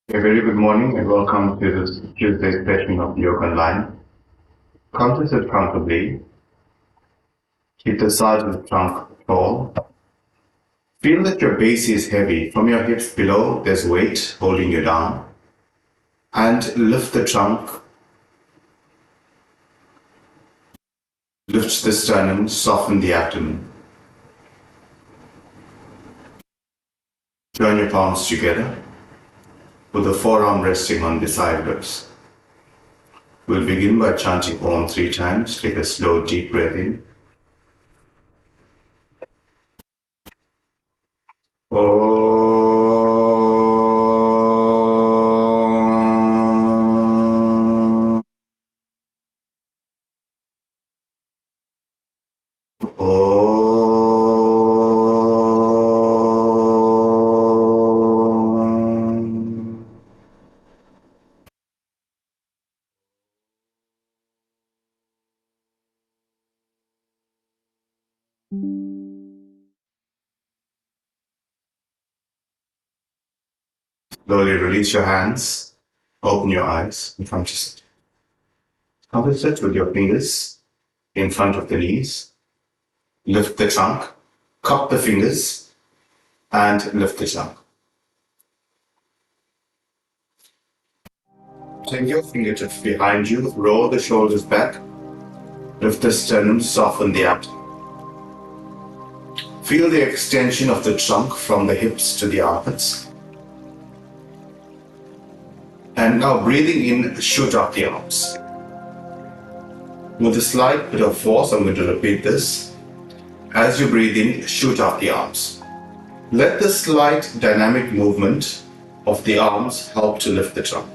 A very good morning and welcome to this Tuesday session of Yoga Online. Come to sit comfortably. Keep the sides of the trunk tall. Feel that your base is heavy. From your hips below, there's weight holding you down. And lift the trunk. Lift the sternum, soften the abdomen. Join your palms together with the forearm resting on the side ribs. We'll begin by chanting Om 3 times. Take a slow, deep breath in. Slowly release your hands, open your eyes, and come to sit. Come to sit with your fingers in front of the knees. Lift the trunk, cup the fingers, and lift the trunk. Take your fingertips behind you, roll the shoulders back, lift the sternum, soften the abdomen. Feel the extension of the trunk from the hips to the armpits. And now breathing in, shoot up the arms. With a slight bit of force, I'm going to repeat this. As you breathe in, shoot up the arms. Let the slight dynamic movement of the arms help to lift the trunk.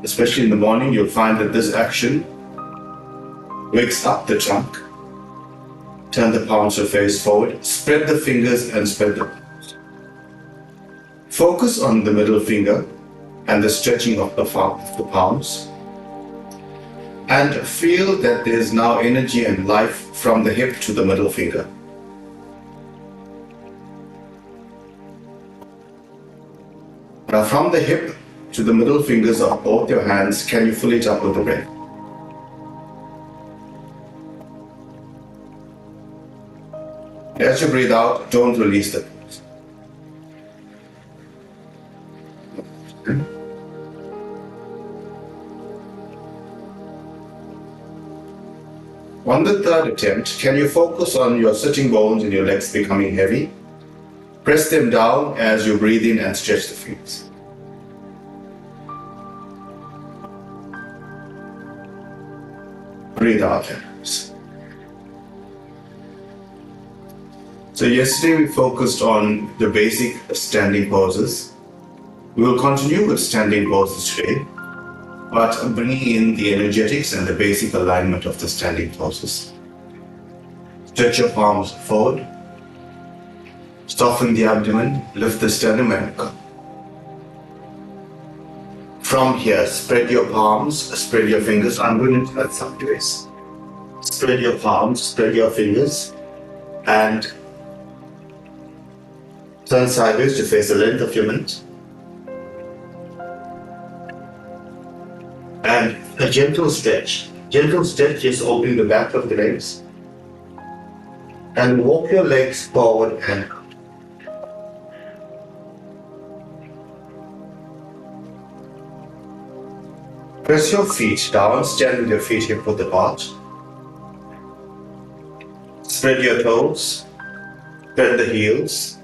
Especially in the morning, you'll find that this action wakes up the trunk. Turn the palms to face forward, spread the fingers and spread the palms. Focus on the middle finger and the stretching of the palms. And feel that there is now energy and life from the hip to the middle finger. Now from the hip to the middle fingers of both your hands, can you fill it up with the breath? As you breathe out, don't release the breath. On the third attempt, can you focus on your sitting bones and your legs becoming heavy? Press them down as you breathe in and stretch the feet. Breathe out and release. So yesterday we focused on the basic standing poses. We will continue with standing poses today, but bringing in the energetics and the basic alignment of the standing poses. Stretch your palms forward. Soften the abdomen, lift the sternum and come. From here, spread your palms, spread your fingers. I'm going to turn sideways. Spread your palms, spread your fingers, and turn sideways to face the length of your mat. And a gentle stretch. Gentle stretch is opening the back of the legs. And walk your legs forward and up. Press your feet down, stand with your feet hip width apart. Spread your toes, spread the heels.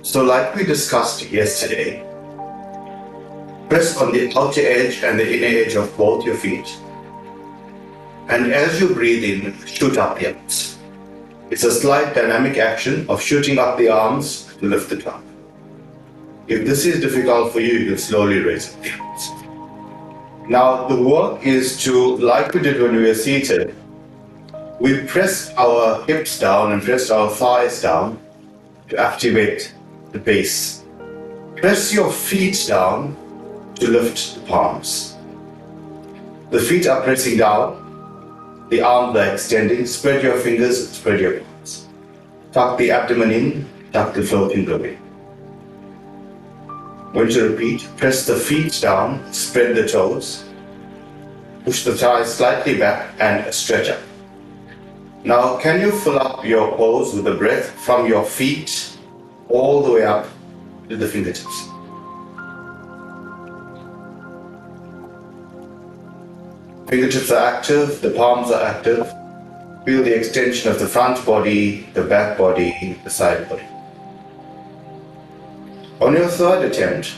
So like we discussed yesterday, press on the outer edge and the inner edge of both your feet. And as you breathe in, shoot up the arms. It's a slight dynamic action of shooting up the arms to lift the trunk. If this is difficult for you, you can slowly raise up the arms. Now the work is to, like we did when we were seated, we press our hips down and press our thighs down to activate the base. Press your feet down to lift the palms. The feet are pressing down, the arms are extending. Spread your fingers, spread your palms. Tuck the abdomen in, tuck the float in the way. When you repeat, press the feet down, spread the toes, push the thighs slightly back and stretch up. Now, can you fill up your pose with the breath from your feet all the way up to the fingertips? Fingertips are active, the palms are active. Feel the extension of the front body, the back body, the side body. On your third attempt,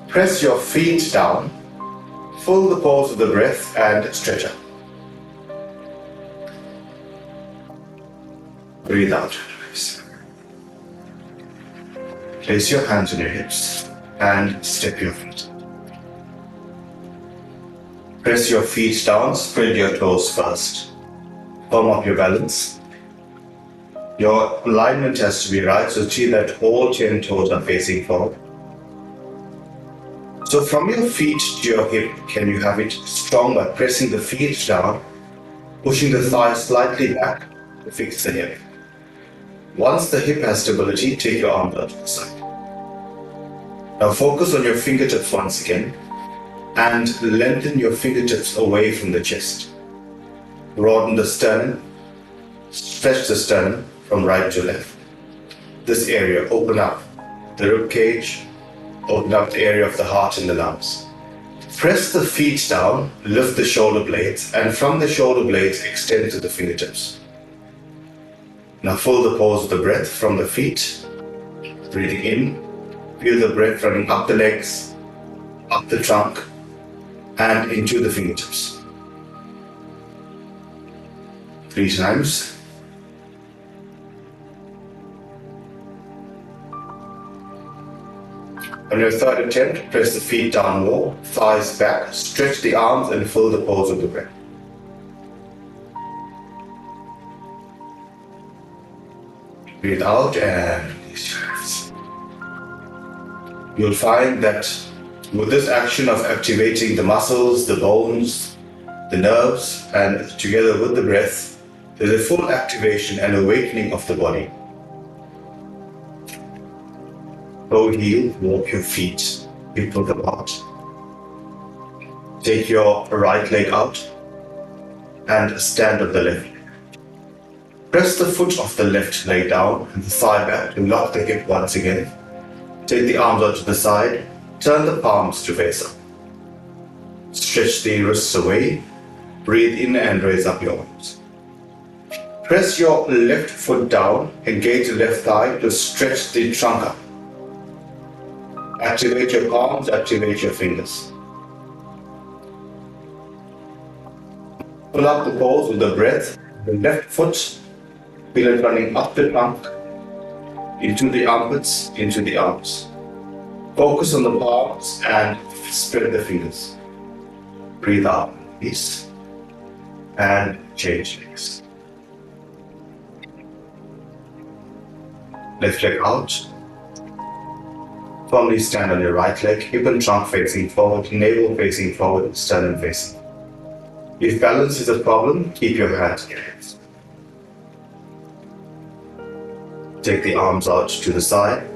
press your feet down, fill the pose with the breath and stretch up. Breathe out. Place your hands on your hips and step your feet. Press your feet down, spread your toes first. Firm up your balance. Your alignment has to be right, so see that all 10 toes are facing forward. So from your feet to your hip, can you have it strong by pressing the feet down, pushing the thighs slightly back to fix the hip. Once the hip has stability, take your arms out to the side. Now focus on your fingertips once again and lengthen your fingertips away from the chest. Broaden the sternum, stretch the sternum from right to left. This area, open up the rib cage, open up the area of the heart and the lungs. Press the feet down, lift the shoulder blades, and from the shoulder blades extend to the fingertips. Now fill the pose with the breath from the feet, breathing in, feel the breath running up the legs, up the trunk, and into the fingertips. 3 times. On your third attempt, press the feet down more, thighs back, stretch the arms and fill the pose with the breath. Breathe out and release your hands. You'll find that with this action of activating the muscles, the bones, the nerves, and together with the breath, there's a full activation and awakening of the body. Toe heel, walk your feet hip width apart. Take your right leg out and stand on the left leg. Press the foot of the left leg down and the thigh back to lock the hip once again. Take the arms out to the side, turn the palms to face up. Stretch the wrists away, breathe in and raise up your arms. Press your left foot down, engage the left thigh to stretch the trunk up. Activate your palms, activate your fingers. Pull up the pose with the breath. The left foot, feel it running up the trunk, into the armpits, into the arms. Focus on the palms and spread the fingers. Breathe out, release, and change legs. Left leg out. Firmly stand on your right leg, hip and trunk facing forward, navel facing forward, sternum facing. If balance is a problem, keep your hands in your hips. Take the arms out to the side.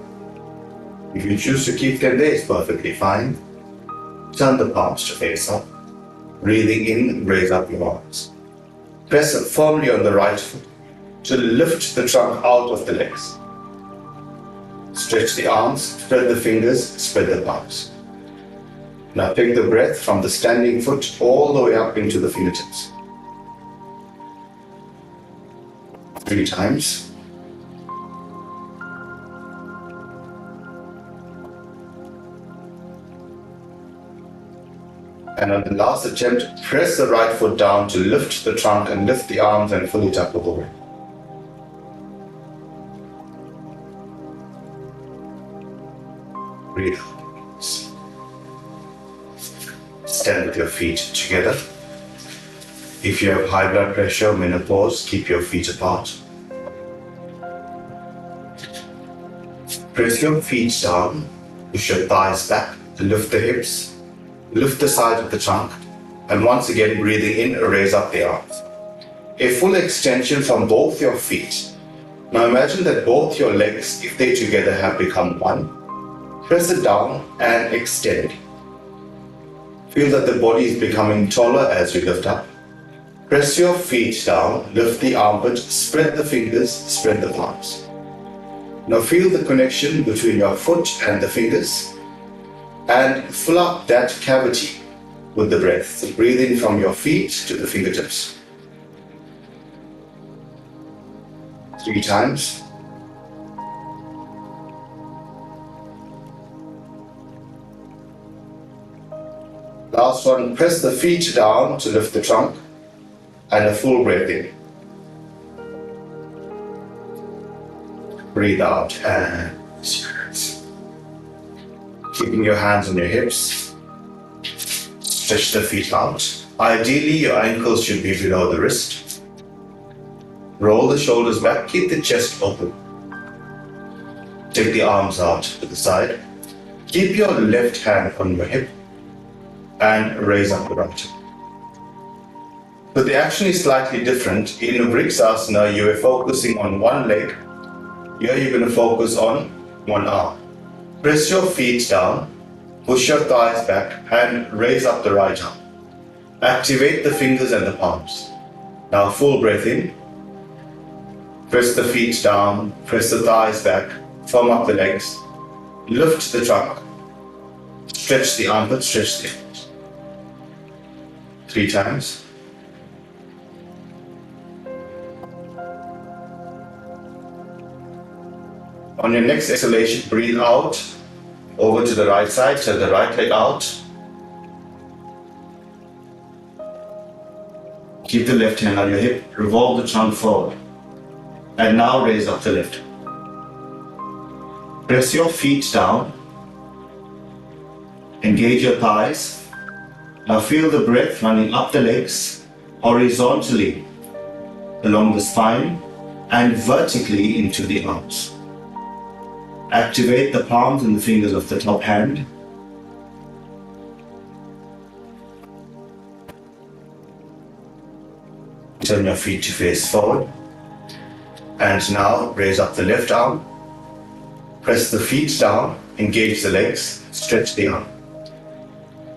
If you choose to keep them there, it's perfectly fine. Turn the palms to face up. Breathing in, raise up your arms. Press firmly on the right foot to lift the trunk out of the legs. Stretch the arms, spread the fingers, spread the palms. Now take the breath from the standing foot all the way up into the fingertips. 3 times. And on the last attempt, press the right foot down to lift the trunk and lift the arms and fill it up with the way. Breathe. Stand with your feet together. If you have high blood pressure, menopause, keep your feet apart. Press your feet down, push your thighs back to lift the hips, lift the side of the trunk, and once again breathing in, raise up the arms. A full extension from both your feet. Now imagine that both your legs, if they together have become one, Press it down and extend. Feel that the body is becoming taller as you lift up. Press your feet down, lift the armpit, spread the fingers, spread the palms. Now feel the connection between your foot and the fingers and fill up that cavity with the breath. So breathe in from your feet to the fingertips. 3 times. Last one, press the feet down to lift the trunk and a full breath in. Breathe out and keeping your hands on your hips. Stretch the feet out. Ideally, your ankles should be below the wrist. Roll the shoulders back, keep the chest open. Take the arms out to the side. Keep your left hand on your hip and raise up the right. So the action is slightly different. In a Asana, you are focusing on one leg. Here you're going to focus on one arm. Press your feet down, push your thighs back and raise up the right arm. Activate the fingers and the palms. Now full breath in. Press the feet down, press the thighs back, firm up the legs, lift the trunk, stretch the armpit, stretch the hips. 3 times. On your next exhalation, breathe out, over to the right side, turn the right leg out. Keep the left hand on your hip, revolve the trunk forward. And now raise up the left. Press your feet down, engage your thighs. Now feel the breath running up the legs, horizontally along the spine and vertically into the arms. Activate the palms and the fingers of the top hand. Turn your feet to face forward. And now raise up the left arm. Press the feet down, engage the legs, stretch the arm.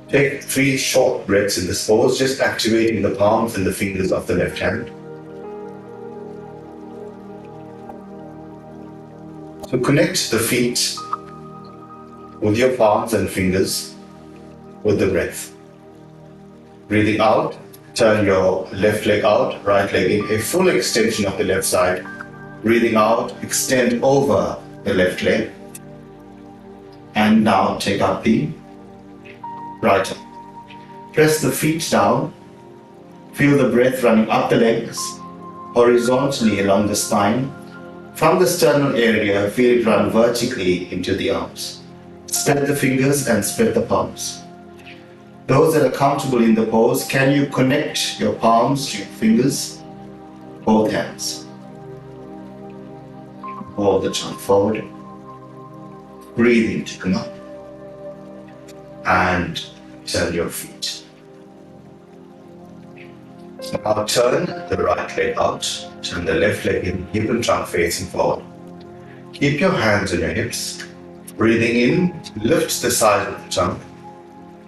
Take 3 short breaths in this pose, just activating the palms and the fingers of the left hand. So connect the feet with your palms and fingers with the breath. Breathing out, turn your left leg out, right leg in, a full extension of the left side. Breathing out, extend over the left leg. And now take up the right arm. Press the feet down. Feel the breath running up the legs, horizontally along the spine. From the sternum area, feel it run vertically into the arms. Spread the fingers and spread the palms. Those that are comfortable in the pose, can you connect your palms to your fingers? Both hands. Hold the trunk forward. Breathing to come up. And turn your feet. Now turn the right leg out, turn the left leg in, hip and trunk facing forward. Keep your hands on your hips. Breathing in, lift the side of the trunk.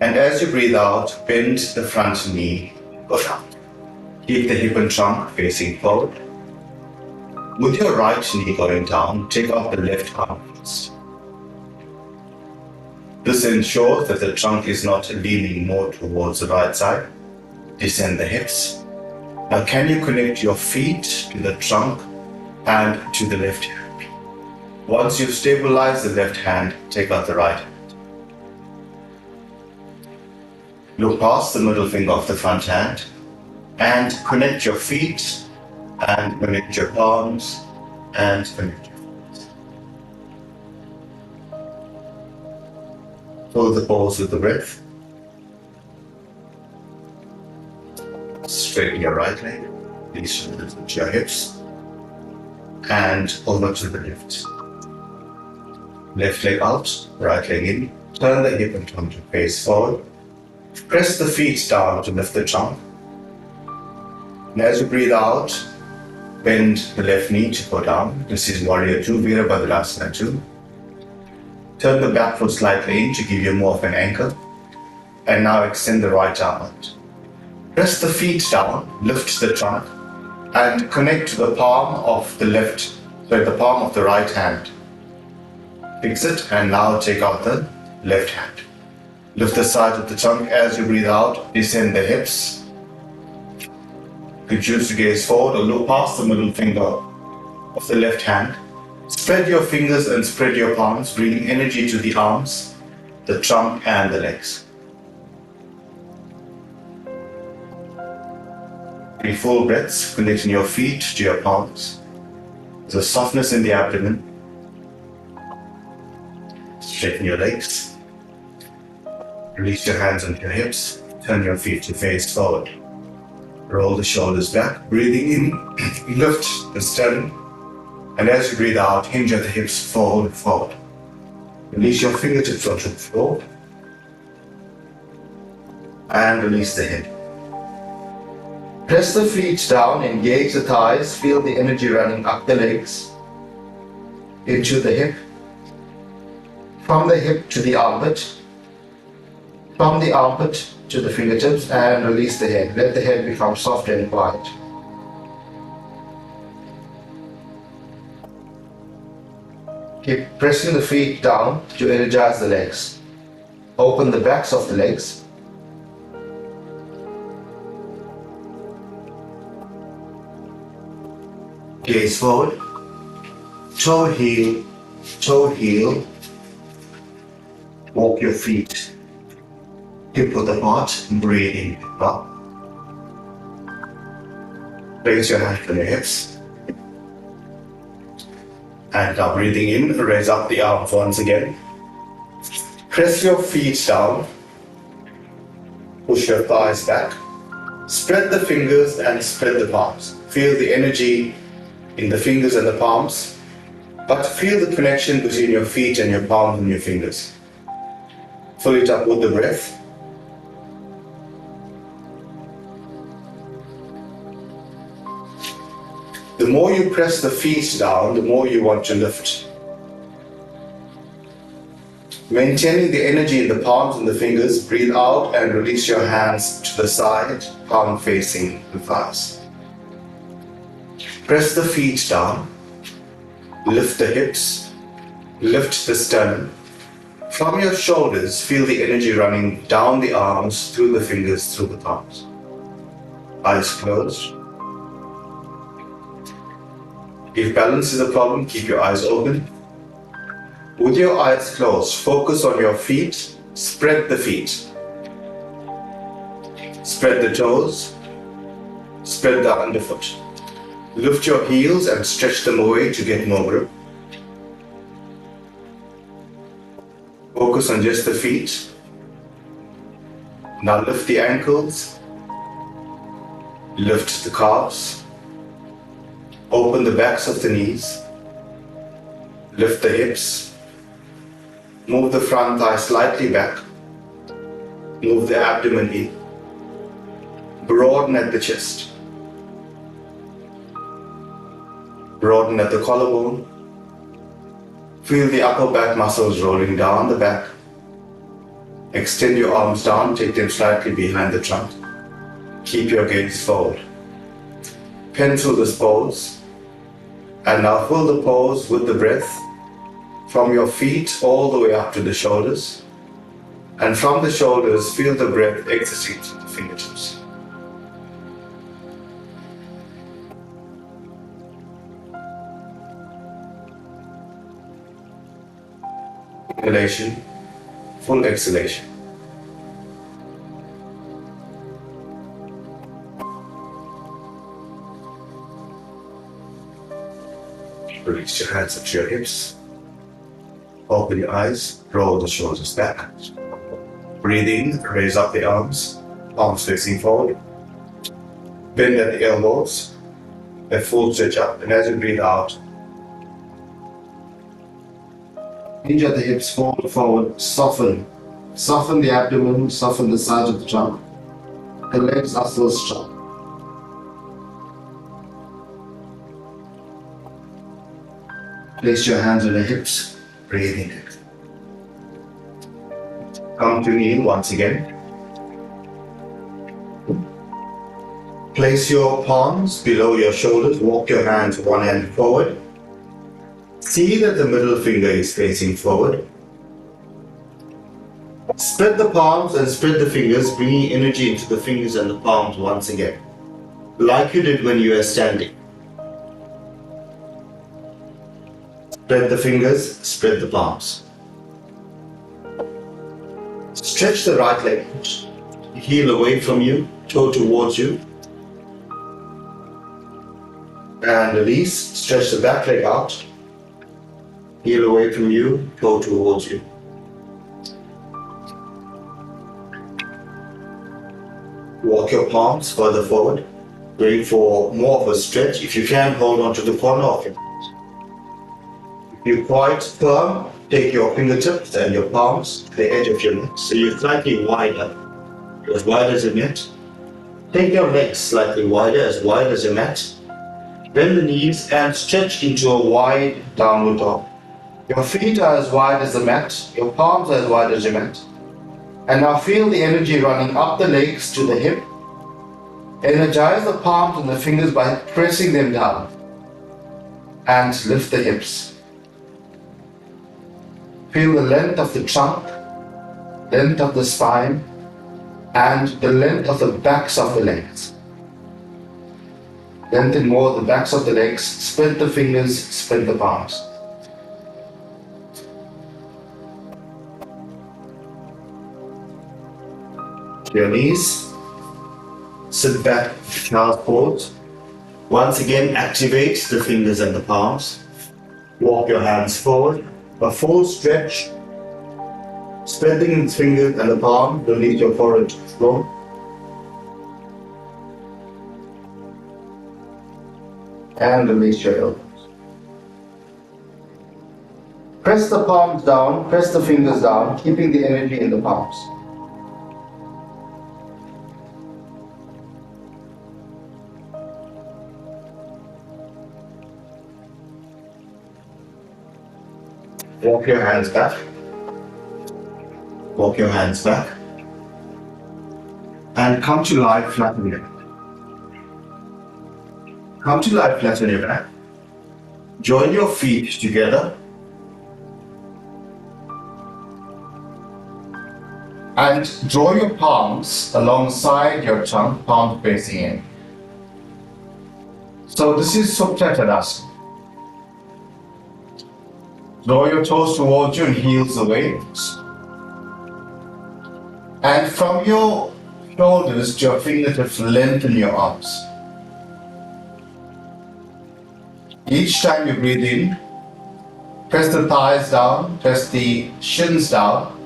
And as you breathe out, bend the front knee, go down. Keep the hip and trunk facing forward. With your right knee going down, take off the left arm first. This ensures that the trunk is not leaning more towards the right side. Descend the hips. Now can you connect your feet to the trunk and to the left hand? Once you've stabilized the left hand, take out the right hand. Look past the middle finger of the front hand and connect your feet and connect your palms and connect your feet. Hold the pose with the breath. Straighten your right leg, please shoulders to your hips, and over to the left. Left leg out, right leg in, turn the hip and trunk to face forward. Press the feet down to lift the trunk. And as you breathe out, bend the left knee to go down. This is Warrior 2, Virabhadrasana 2. Turn the back foot slightly in to give you more of an anchor. And now extend the right arm out. Press the feet down, lift the trunk, and connect to the palm of the palm of the right hand. Fix it, and now take out the left hand. Lift the side of the trunk as you breathe out, descend the hips. You can choose to gaze forward or look past the middle finger of the left hand. Spread your fingers and spread your palms, bringing energy to the arms, the trunk, and the legs. 3 full breaths, connecting your feet to your palms. There's a softness in the abdomen. Straighten your legs. Release your hands onto your hips. Turn your feet to face forward. Roll the shoulders back. Breathing in, lift the sternum. And as you breathe out, hinge at the hips, fold forward. Release your fingertips onto the floor. And release the head. Press the feet down, engage the thighs, feel the energy running up the legs, into the hip, from the hip to the armpit, from the armpit to the fingertips, and release the head. Let the head become soft and quiet. Keep pressing the feet down to energize the legs. Open the backs of the legs. Gaze forward, toe heel, walk your feet hip width apart, breathe in, up. Raise your hands on your hips. And now breathing in, raise up the arms once again. Press your feet down, push your thighs back, spread the fingers and spread the palms. Feel the energy in the fingers and the palms, but feel the connection between your feet and your palms and your fingers. Fill it up with the breath. The more you press the feet down, the more you want to lift. Maintaining the energy in the palms and the fingers, breathe out and release your hands to the side, palm facing the thighs. Press the feet down, lift the hips, lift the sternum. From your shoulders, feel the energy running down the arms, through the fingers, through the palms. Eyes closed. If balance is a problem, keep your eyes open. With your eyes closed, focus on your feet, spread the feet. Spread the toes, spread the underfoot. Lift your heels and stretch them away to get more grip. Focus on just the feet. Now lift the ankles, lift the calves, open the backs of the knees, lift the hips, move the front thigh slightly back, move the abdomen in, broaden at the chest. Broaden at the collarbone. Feel the upper back muscles rolling down the back. Extend your arms down, take them slightly behind the trunk. Keep your gaze forward. Pencil this pose. And now fill the pose with the breath from your feet all the way up to the shoulders. And from the shoulders, feel the breath exiting through the fingertips. Inhalation, full exhalation. Release your hands up to your hips. Open your eyes, roll the shoulders back. Breathe in, raise up the arms, palms facing forward. Bend at the elbows, a full stretch up, and as you breathe out, hinge at the hips, fold forward, soften. Soften the abdomen, soften the sides of the trunk. The legs are still strong. Place your hands on the hips, breathe in. Come to kneel once again. Place your palms below your shoulders. Walk your hands one hand forward. See that the middle finger is facing forward. Spread the palms and spread the fingers, bringing energy into the fingers and the palms once again, like you did when you were standing. Spread the fingers, spread the palms. Stretch the right leg, heel away from you, toe towards you. And release, stretch the back leg out, heel away from you, toe towards you. Walk your palms further forward, going for more of a stretch. If you can, hold on to the corner of your hand. If you're quite firm, take your fingertips and your palms to the edge of your neck, so you're slightly wider, as wide as a mat. Take your legs slightly wider, as wide as a mat. Bend the knees and stretch into a wide downward dog. Your feet are as wide as the mat, your palms are as wide as your mat. And now feel the energy running up the legs to the hip. Energize the palms and the fingers by pressing them down. And lift the hips. Feel the length of the trunk, length of the spine, and the length of the backs of the legs. Lengthen more the backs of the legs, spread the fingers, spread the palms. Your knees, sit back, child's pose. Once again, activate the fingers and the palms. Walk your hands forward, a full stretch. Spreading the fingers and the palm, release your forehead to the floor. And release your elbows. Press the palms down, press the fingers down, keeping the energy in the palms. Walk your hands back. Walk your hands back. And come to lie flat on your back. Come to lie flat on your back. Join your feet together. And draw your palms alongside your trunk, palms facing in. So this is Supta Tadasana. Draw your toes towards you and heels away. And from your shoulders to your fingertips, lengthen your arms. Each time you breathe in, press the thighs down, press the shins down,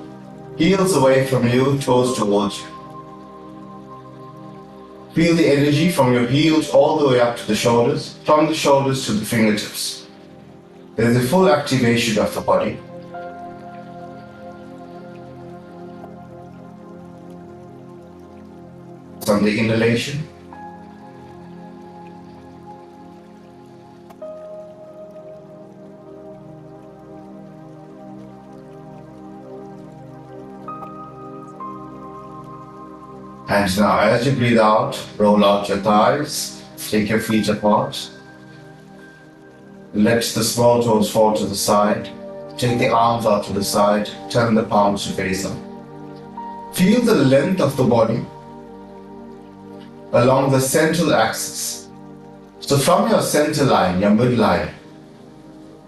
heels away from you, toes towards you. Feel the energy from your heels all the way up to the shoulders, from the shoulders to the fingertips. There is a full activation of the body. From the inhalation. And now as you breathe out, roll out your thighs, take your feet apart. Let the small toes fall to the side. Take the arms out to the side, turn the palms to face up. Feel the length of the body along the central axis. So from your center line, your midline,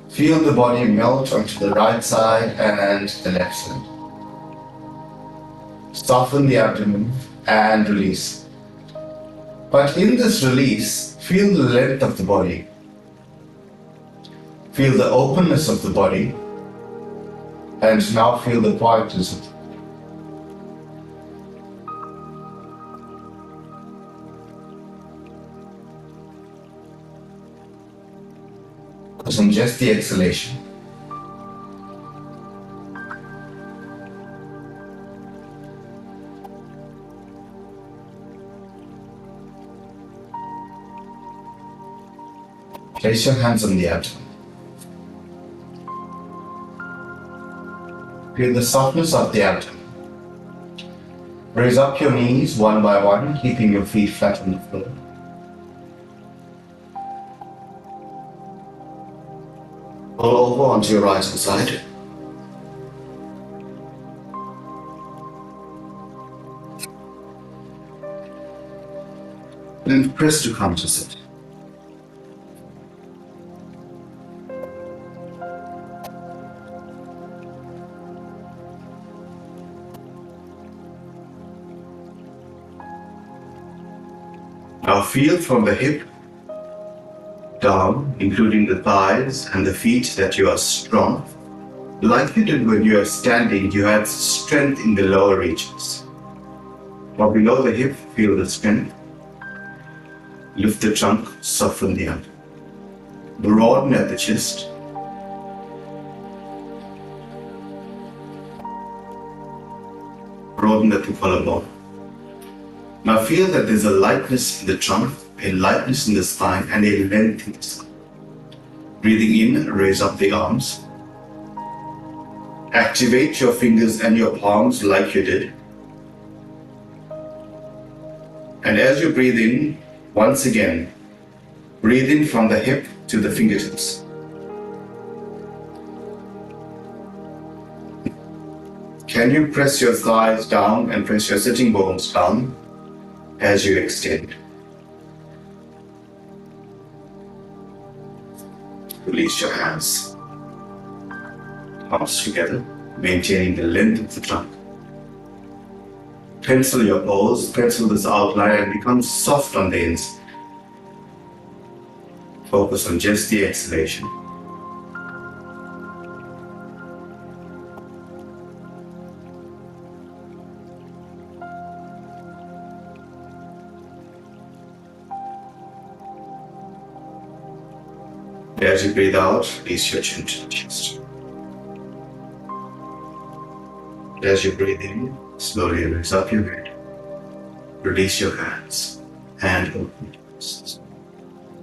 feel the body melt onto the right side and the left side. Soften the abdomen and release. But in this release, feel the length of the body. Feel the openness of the body, and now feel the quietness of the body. Focus on just the exhalation. Place your hands on the abdomen. Feel the softness of the abdomen. Raise up your knees one by one, keeping your feet flat on the floor. Roll over onto your right hand side. And press to come to sit. Now feel from the hip down, including the thighs and the feet, that you are strong. Like you did when you are standing, you had strength in the lower reaches. Now below the hip, feel the strength. Lift the trunk, soften the arm. Broaden at the chest. Broaden at the collarbone. Now feel that there's a lightness in the trunk, a lightness in the spine, and a length in the spine. Breathing in, raise up the arms. Activate your fingers and your palms like you did. And as you breathe in, once again, breathe in from the hip to the fingertips. Can you press your thighs down and press your sitting bones down as you extend? Release your hands, palms together, maintaining the length of the trunk. Pencil your pose, pencil this outline, and become soft on the inside. Focus on just the exhalation. As you breathe out, release your chin to the chest. As you breathe in, slowly raise up your head. Release your hands and open your fists.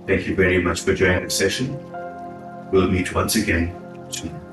Thank you very much for joining the session. We'll meet once again tomorrow.